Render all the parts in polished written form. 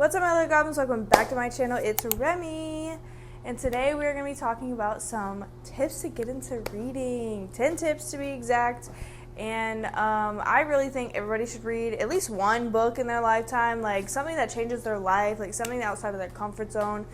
What's up, my little goblins? Welcome back to my channel. It's Remy, and today we're going to be talking about some tips to get into reading. 10 tips to be exact. And I really think everybody should read at least one book in their lifetime, like something that changes their life, like something outside of their comfort zone.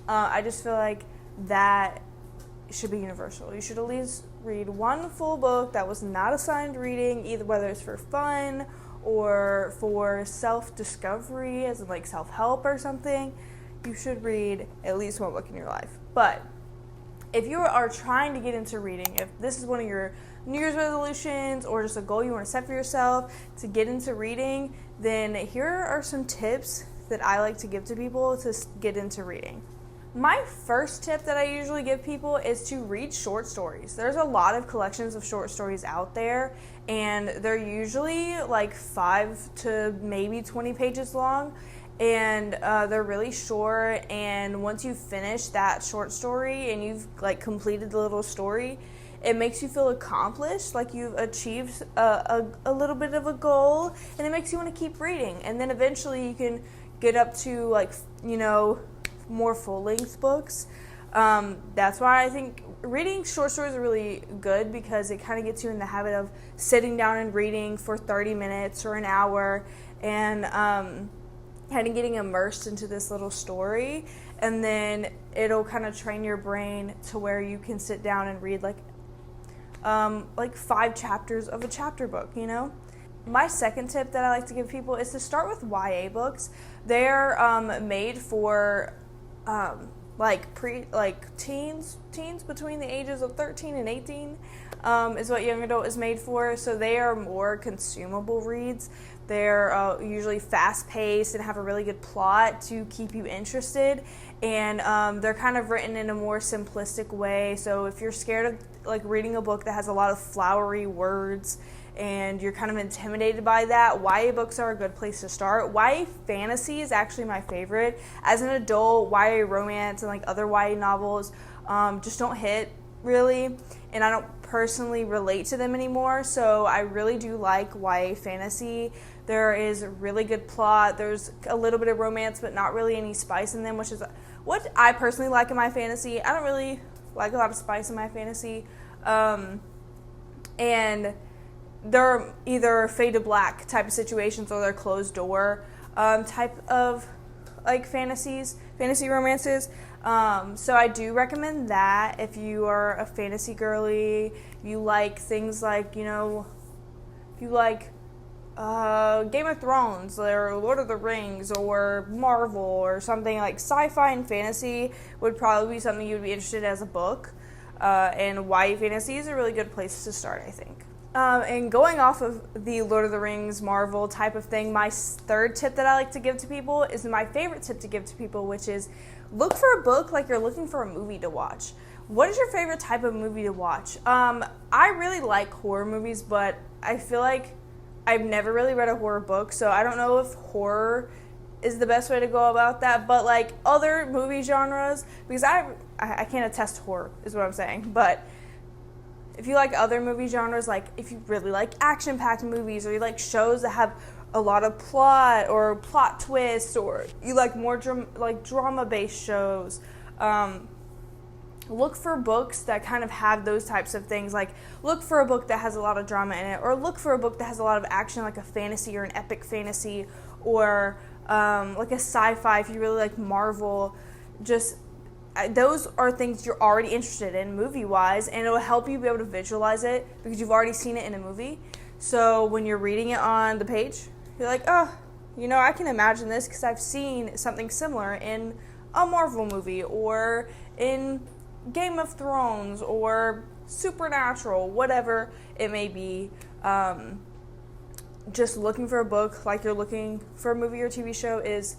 I just feel like that should be universal. You should at least read one full book that was not assigned reading, either whether it's for fun or for self-discovery, as in like self-help or something. You should read at least one book in your life. But if you are trying to get into reading, if this is one of your New Year's resolutions or just a goal you want to set for yourself to get into reading, then here are some tips that I like to give to people to get into reading. My first tip that I usually give people is to read short stories. There's a lot of collections of short stories out there, and they're usually like 5 to maybe 20 pages long, and they're really short. And once you finish that short story and you've like completed the little story, it makes you feel accomplished, like you've achieved a little bit of a goal, and it makes you want to keep reading. And then eventually you can get up to like, more full-length books. That's why I think reading short stories are really good, because it kind of gets you in the habit of sitting down and reading for 30 minutes or an hour and kind of getting immersed into this little story. And then it'll kind of train your brain to where you can sit down and read like 5 chapters of a chapter book, My second tip that I like to give people is to start with YA books. They're made for teens between the ages of 13 and 18 is what young adult is made for. So they are more consumable reads. They're usually fast-paced and have a really good plot to keep you interested, and they're kind of written in a more simplistic way. So if you're scared of like reading a book that has a lot of flowery words and you're kind of intimidated by that, YA books are a good place to start. YA fantasy is actually my favorite. As an adult, YA romance and like other YA novels just don't hit really, and I don't personally relate to them anymore. So I really do like YA fantasy. There is a really good plot. There's a little bit of romance, but not really any spice in them, which is what I personally like in my fantasy. I don't really like a lot of spice in my fantasy. And they're either fade to black type of situations, or they're closed door type of like fantasy romances. So I do recommend that if you are a fantasy girly, you like things like, you like Game of Thrones or Lord of the Rings or Marvel or something like sci-fi and fantasy would probably be something you'd be interested in as a book. And YA fantasy is a really good place to start, I think. And going off of the Lord of the Rings, Marvel type of thing, my third tip that I like to give to people is my favorite tip to give to people, which is look for a book like you're looking for a movie to watch. What is your favorite type of movie to watch? I really like horror movies, but I feel like I've never really read a horror book, so I don't know if horror is the best way to go about that. But like other movie genres, because I can't attest to horror is what I'm saying, but if you like other movie genres, like if you really like action-packed movies, or you like shows that have a lot of plot or plot twists, or you like more drama-based shows, look for books that kind of have those types of things. Like look for a book that has a lot of drama in it, or look for a book that has a lot of action, like a fantasy or an epic fantasy, or like a sci-fi if you really like Marvel. Just those are things you're already interested in movie-wise, and it will help you be able to visualize it because you've already seen it in a movie. So when you're reading it on the page, you're like, oh, I can imagine this because I've seen something similar in a Marvel movie or in Game of Thrones or Supernatural, whatever it may be. Just looking for a book like you're looking for a movie or TV show is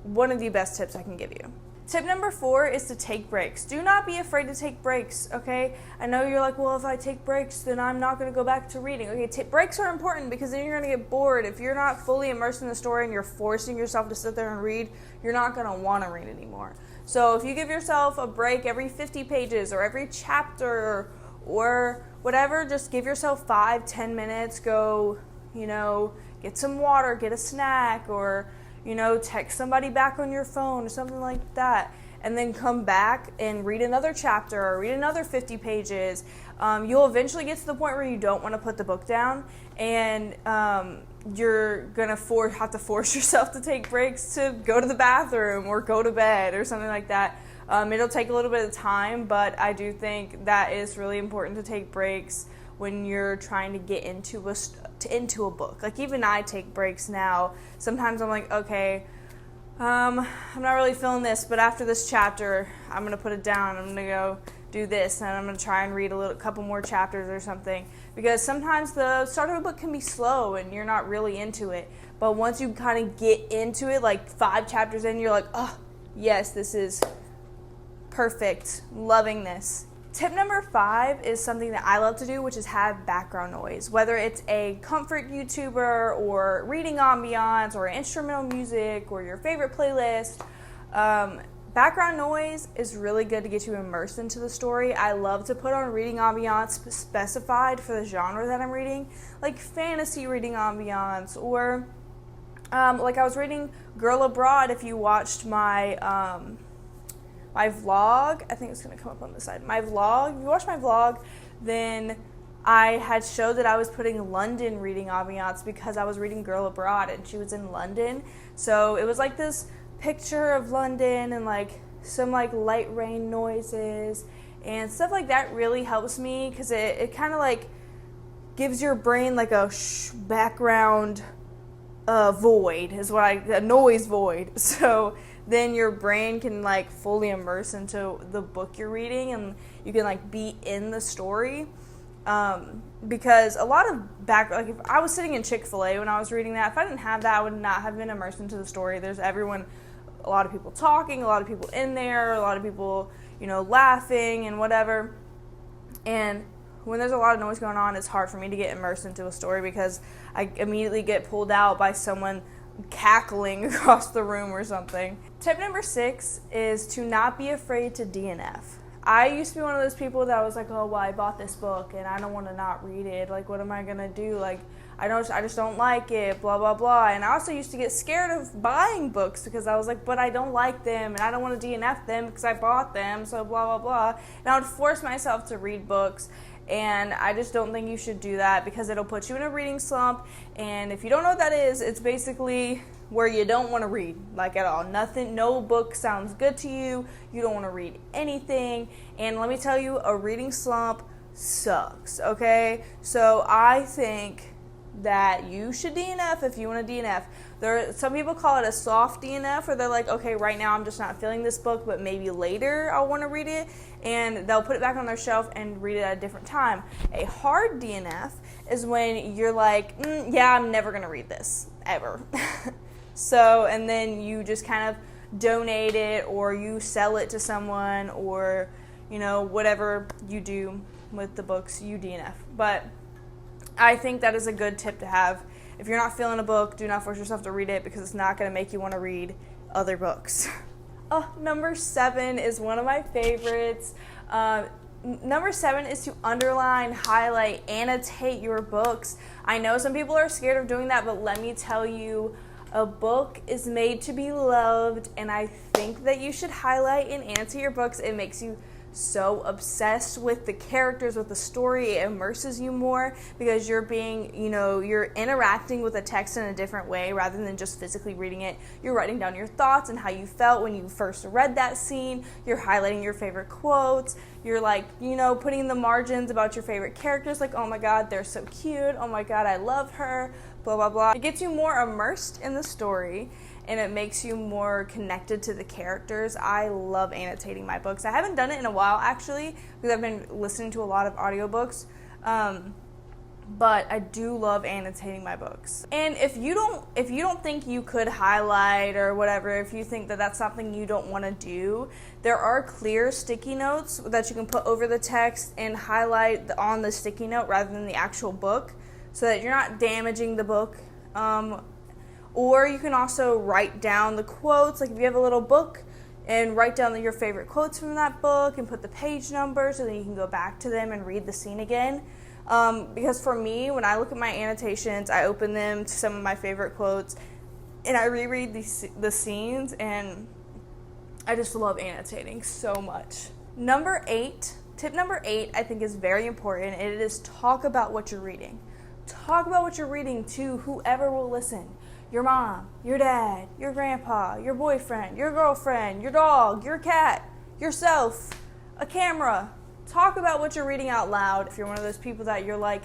one of the best tips I can give you. Tip number 4 is to take breaks. Do not be afraid to take breaks, okay? I know you're like, well, if I take breaks, then I'm not going to go back to reading. Okay, breaks are important because then you're going to get bored. If you're not fully immersed in the story and you're forcing yourself to sit there and read, you're not going to want to read anymore. So if you give yourself a break every 50 pages or every chapter or whatever, just give yourself 5-10 minutes, go, get some water, get a snack, or text somebody back on your phone or something like that, and then come back and read another chapter or read another 50 pages. You'll eventually get to the point where you don't want to put the book down, and you're going to have to force yourself to take breaks to go to the bathroom or go to bed or something like that. It'll take a little bit of time, but I do think that it's really important to take breaks when you're trying to get into a book. Like, even I take breaks now. Sometimes I'm like, okay, I'm not really feeling this, but after this chapter, I'm going to put it down. I'm going to go do this, and I'm going to try and read a couple more chapters or something. Because sometimes the start of a book can be slow and you're not really into it. But once you kind of get into it, like 5 chapters in, you're like, oh, yes, this is perfect. Loving this. Tip number 5 is something that I love to do, which is have background noise. Whether it's a comfort YouTuber or reading ambiance or instrumental music or your favorite playlist, background noise is really good to get you immersed into the story. I love to put on reading ambiance specified for the genre that I'm reading, like fantasy reading ambiance, or like I was reading Girl Abroad. If you watched my vlog, I think it's going to come up on the side. My vlog, if you watch my vlog, then I had showed that I was putting London reading ambiance because I was reading Girl Abroad and she was in London. So it was like this picture of London and like some like light rain noises and stuff like that. Really helps me because it kind of like gives your brain like a background void, is a noise void. So then your brain can like fully immerse into the book you're reading and you can like be in the story. Because a lot of like if I was sitting in Chick-fil-A when I was reading that, if I didn't have that, I would not have been immersed into the story. There's a lot of people talking, a lot of people in there, a lot of people, laughing and whatever. And when there's a lot of noise going on, it's hard for me to get immersed into a story because I immediately get pulled out by someone cackling across the room or something. Tip number 6 is to not be afraid to DNF. I used to be one of those people that was like, oh, well, I bought this book and I don't want to not read it. Like, what am I going to do? Like, I just don't like it, blah, blah, blah. And I also used to get scared of buying books because I was like, but I don't like them and I don't want to DNF them because I bought them, so blah, blah, blah. And I would force myself to read books. And I just don't think you should do that because it'll put you in a reading slump. And if you don't know what that is, it's basically where you don't want to read, like at all. No book sounds good to you. You don't want to read anything. And let me tell you, a reading slump sucks, okay? So I think that you should DNF if you want to DNF. Some people call it a soft DNF, where they're like, okay, right now I'm just not feeling this book, but maybe later I'll want to read it, and they'll put it back on their shelf and read it at a different time. A hard DNF is when you're like, yeah, I'm never going to read this, ever. So, and then you just kind of donate it, or you sell it to someone, or, whatever you do with the books, you DNF. But I think that is a good tip to have. If you're not feeling a book, do not force yourself to read it because it's not going to make you want to read other books. Number 7 is one of my favorites. Number 7 is to underline, highlight, annotate your books. I know some people are scared of doing that, but let me tell you, a book is made to be loved, and I think that you should highlight and annotate your books. It makes you so obsessed with the characters, with the story. It immerses you more because you're you're interacting with the text in a different way rather than just physically reading it. You're writing down your thoughts and how you felt when you first read that scene. You're highlighting your favorite quotes. You're putting in the margins about your favorite characters, like, oh my god, they're so cute. Oh my god, I love her, blah, blah, blah. It gets you more immersed in the story, and it makes you more connected to the characters. I love annotating my books. I haven't done it in a while, actually, because I've been listening to a lot of audiobooks, but I do love annotating my books. And if you don't think you could highlight or whatever, if you think that that's something you don't want to do, there are clear sticky notes that you can put over the text and highlight on the sticky note rather than the actual book, so that you're not damaging the book. Or you can also write down the quotes, like if you have a little book, and write down your favorite quotes from that book and put the page number so that you can go back to them and read the scene again. Because for me, when I look at my annotations, I open them to some of my favorite quotes, and I reread the scenes, and I just love annotating so much. Tip number 8, I think is very important, and it is talk about what you're reading. Talk about what you're reading to whoever will listen. Your mom, your dad, your grandpa, your boyfriend, your girlfriend, your dog, your cat, yourself, a camera. Talk about what you're reading out loud. If you're one of those people that you're like,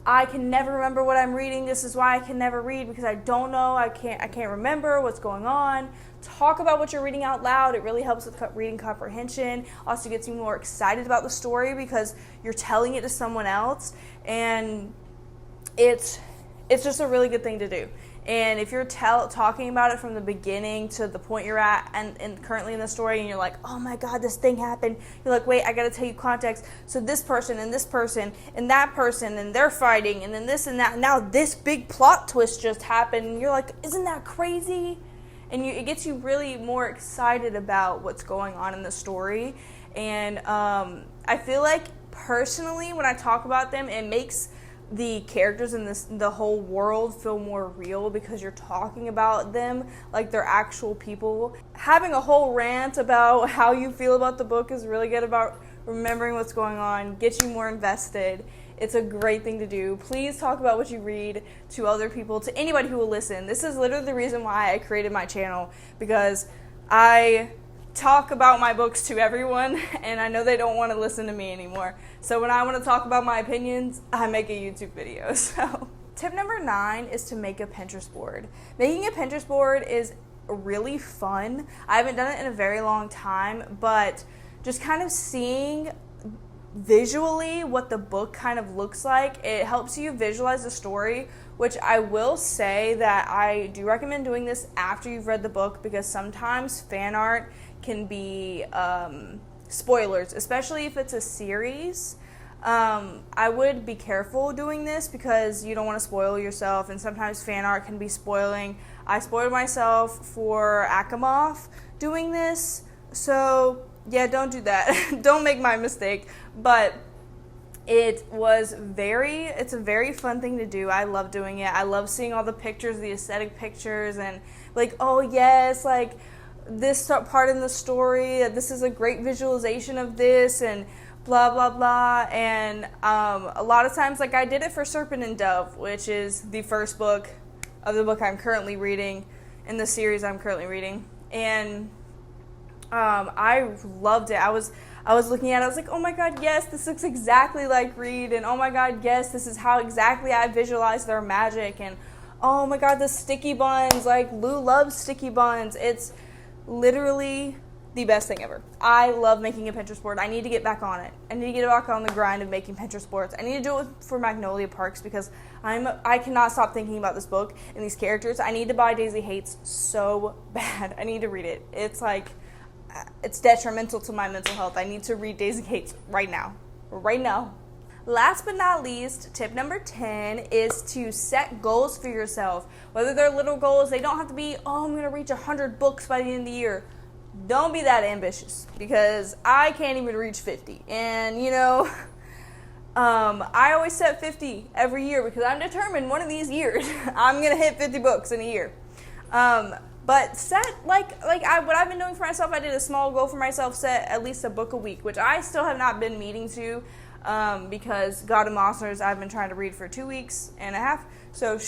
I can never remember what I'm reading, this is why I can never read, because I don't know, I can't remember what's going on. Talk about what you're reading out loud. It really helps with reading comprehension. Also gets you more excited about the story because you're telling it to someone else, and it's just a really good thing to do. And if you're talking about it from the beginning to the point you're at and currently in the story, and you're like, oh my God, this thing happened. You're like, wait, I got to tell you context. So this person and this person and that person, and they're fighting, and then this and that. Now this big plot twist just happened. And you're like, isn't that crazy? And it gets you really more excited about what's going on in the story. And I feel like personally, when I talk about them, it makes the characters in the whole world feel more real because you're talking about them like they're actual people. Having a whole rant about how you feel about the book is really good about remembering what's going on, gets you more invested. It's a great thing to do. Please talk about what you read to other people, to anybody who will listen. This is literally the reason why I created my channel, because I talk about my books to everyone, and I know they don't want to listen to me anymore. So when I want to talk about my opinions, I make a YouTube video. So tip number 9 is to make a Pinterest board. Making a Pinterest board is really fun. I haven't done it in a very long time, but just kind of seeing visually what the book kind of looks like, it helps you visualize the story, which I will say that I do recommend doing this after you've read the book, because sometimes fan art can be spoilers, especially if it's a series. I would be careful doing this because you don't want to spoil yourself, and sometimes fan art can be spoiling. I spoiled myself for Asimov doing this, so yeah, don't do that. Don't make my mistake. But it's a very fun thing to do. I love doing it. I love seeing all the pictures, the aesthetic pictures, and like, oh yes, like this part in the story, this is a great visualization of this, and blah blah blah. And a lot of times, like I did it for Serpent and Dove, which is the first book of the book I'm currently reading in the series I'm currently reading, and I loved it. I was looking at it, I was like, oh my God, yes, this looks exactly like Reed, and oh my God, yes, this is how exactly I visualize their magic, and oh my God, the sticky buns, like Lou loves sticky buns. It's literally the best thing ever. I love making a Pinterest board. I need to get back on it. I need to get back on the grind of making Pinterest boards. I need to do it for Magnolia Parks because I cannot stop thinking about this book and these characters. I need to buy Daisy Hates so bad. I need to read it. It's like, it's detrimental to my mental health. I need to read Daisy Hates right now. Right now. Last but not least, tip number 10 is to set goals for yourself. Whether they're little goals, they don't have to be, oh, I'm going to reach 100 books by the end of the year. Don't be that ambitious, because I can't even reach 50. And, you know, I always set 50 every year because I'm determined one of these years I'm going to hit 50 books in a year. But set, what I've been doing for myself, I did a small goal for myself, set at least a book a week, which I still have not been meeting to, because God of Monsters I've been trying to read for 2 weeks and a half, so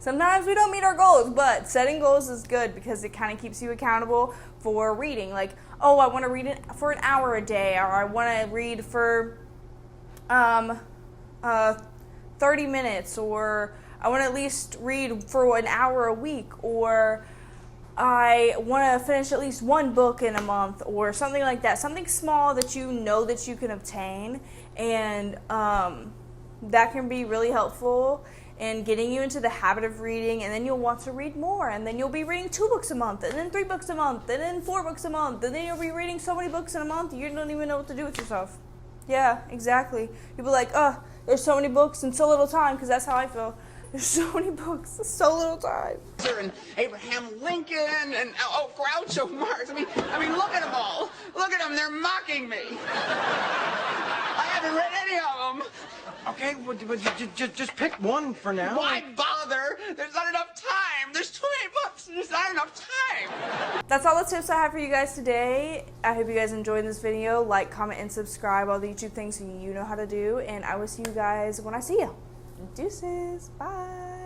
sometimes we don't meet our goals, but setting goals is good because it kind of keeps you accountable for reading. Like, oh, I want to read it for an hour a day, or I want to read for 30 minutes, or I want to at least read for an hour a week, or I want to finish at least one book in a month, or something like that. Something small that you know that you can obtain, and that can be really helpful in getting you into the habit of reading, and then you'll want to read more, and then you'll be reading 2 books a month, and then 3 books a month, and then 4 books a month, and then you'll be reading so many books in a month you don't even know what to do with yourself. Yeah, exactly. You'll be like, oh, there's so many books and so little time, because that's how I feel. There's so many books, so little time. And Abraham Lincoln and Groucho Marx. I mean, look at them all. Look at them. They're mocking me. I have haven't read any of them. Okay, well, just pick one for now. Why bother? There's not enough time. There's too many books and there's not enough time. That's all the tips I have for you guys today. I hope you guys enjoyed this video. Like, comment, and subscribe, all the YouTube things so you know how to do. And I will see you guys when I see you. Deuces. Bye.